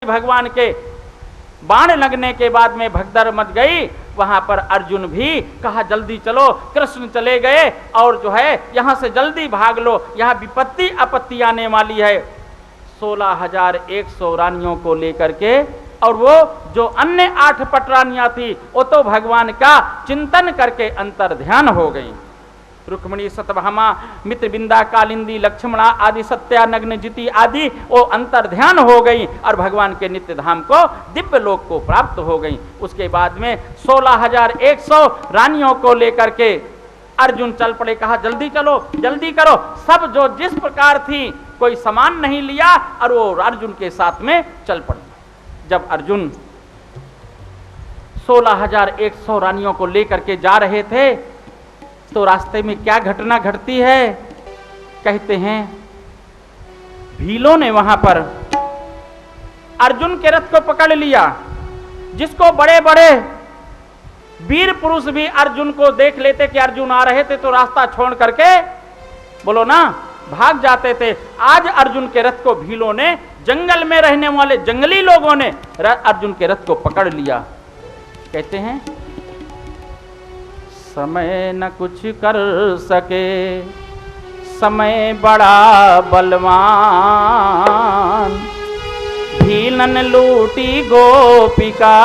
भगवान के बाण लगने के बाद में भगदड़ मच गई। वहां पर अर्जुन भी कहा जल्दी चलो, कृष्ण चले गए और जो है यहां से जल्दी भाग लो, यहां विपत्ति आपत्ति आने वाली है। 16,100 रानियों को लेकर के, और वो जो अन्य 8 पटरानियां थी वो तो भगवान का चिंतन करके अंतर ध्यान हो गई। रुक्मिणी, सत्यभामा, मित्रबिंदा, कालिंदी, लक्ष्मणा आदि, सत्या, नग्न, जिति आदि वो अंतर ध्यान हो गई और भगवान के नित्य धाम को, दिव्य लोक को प्राप्त हो गई। उसके बाद में 16,100 रानियों को लेकर के अर्जुन चल पड़े। कहा जल्दी चलो, जल्दी करो। सब जो जिस प्रकार थी, कोई सामान नहीं लिया और वो अर्जुन के साथ में चल पड़े। जब अर्जुन 16,100 रानियों को लेकर के जा रहे थे तो रास्ते में क्या घटना घटती है? कहते हैं भीलों ने वहां पर अर्जुन के रथ को पकड़ लिया, जिसको बड़े बड़े वीर पुरुष भी अर्जुन को देख लेते कि अर्जुन आ रहे थे तो रास्ता छोड़ करके बोलो ना भाग जाते थे। आज अर्जुन के रथ को भीलों ने, जंगल में रहने वाले जंगली लोगों ने अर्जुन के रथ को पकड़ लिया। कहते हैं समय न कुछ कर सके, समय बड़ा बलवान, भीलन लूटी गोपिका,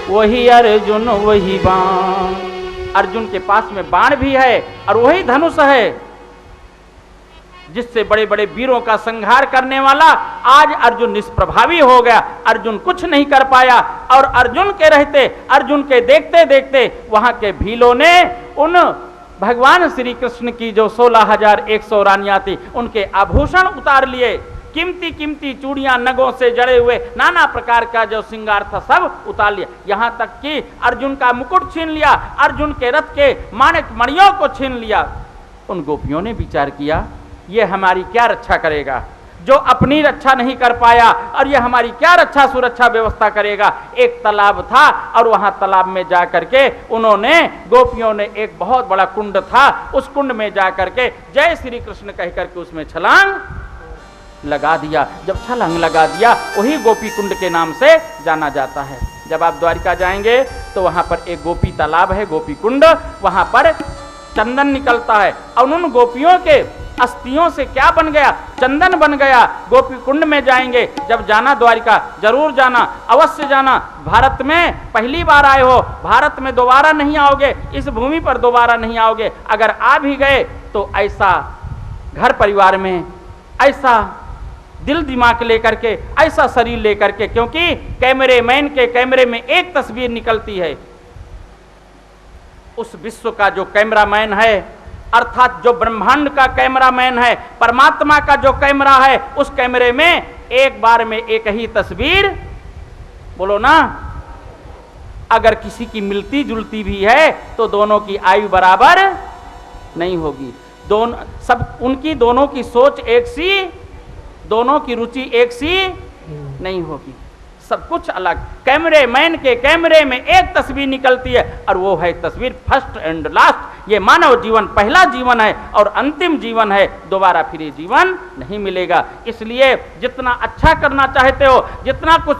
वही अर्जुन वही बाण। अर्जुन के पास में बाण भी है और वही धनुष है जिससे बड़े बड़े वीरों का संहार करने वाला। आज अर्जुन निष्प्रभावी हो गया, अर्जुन कुछ नहीं कर पाया। और अर्जुन के रहते, अर्जुन के देखते देखते वहां के भीलों ने उन भगवान श्री कृष्ण की जो 16,100 रानियां थी उनके आभूषण उतार लिए, कीमती कीमती चूड़ियां, नगों से जड़े हुए नाना प्रकार का जो श्रृंगार था सब उतार लिया। यहां तक कि अर्जुन का मुकुट छीन लिया, अर्जुन के रथ के माणिक मणियों को छीन लिया। उन गोपियों ने विचार किया ये हमारी क्या रक्षा करेगा, जो अपनी रक्षा नहीं कर पाया, और ये हमारी क्या रक्षा सुरक्षा व्यवस्था करेगा। एक तालाब था और वहां तालाब में जा करके उन्होंने, गोपियों ने, एक बहुत बड़ा कुंड था, उस कुंड में जा करके जय श्री कृष्ण कह करके उसमें छलांग लगा दिया। जब छलांग लगा दिया, वही गोपी कुंड के नाम से जाना जाता है। जब आप द्वारिका जाएंगे तो वहां पर एक गोपी तालाब है, गोपी कुंड, वहां पर चंदन निकलता है और उन गोपियों के अस्थियों से क्या बन गया, चंदन बन गया। गोपी कुंड में जाएंगे, जब जाना द्वारिका जरूर जाना, अवश्य जाना। भारत में पहली बार आए हो, भारत में दोबारा नहीं आओगे, इस भूमि पर दोबारा नहीं आओगे। अगर आ भी गए तो ऐसा घर परिवार में, ऐसा दिल दिमाग लेकर के, ऐसा शरीर लेकर के, क्योंकि कैमरेमैन के कैमरे में एक तस्वीर निकलती है। उस विश्व का जो कैमरामैन है, अर्थात जो ब्रह्मांड का कैमरामैन है, परमात्मा का जो कैमरा है, उस कैमरे में एक बार में एक ही तस्वीर, बोलो ना, अगर किसी की मिलती जुलती भी है तो दोनों की आयु बराबर नहीं होगी। दोनों, सब उनकी दोनों की सोच एक सी, दोनों की रुचि एक सी नहीं होगी, सब कुछ अलग। कैमरेमैन के कैमरे में एक तस्वीर निकलती है और वो है तस्वीर फर्स्ट एंड लास्ट। ये मानव जीवन पहला जीवन है और अंतिम जीवन है, दोबारा फिर ये जीवन नहीं मिलेगा। इसलिए जितना अच्छा करना चाहते हो, जितना कुछ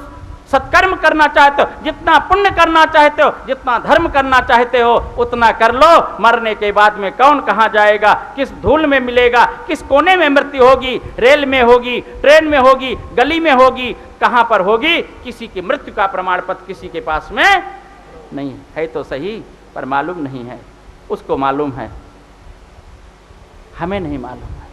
सत्कर्म करना चाहते हो, जितना पुण्य करना चाहते हो, जितना धर्म करना चाहते हो, उतना कर लो। मरने के बाद में कौन कहाँ जाएगा, किस धूल में मिलेगा, किस कोने में मृत्यु होगी, रेल में होगी, ट्रेन में होगी, गली में होगी, कहाँ पर होगी, किसी की मृत्यु का प्रमाण पत्र किसी के पास में नहीं है। तो सही, पर मालूम नहीं है, उसको मालूम है, हमें नहीं मालूम है।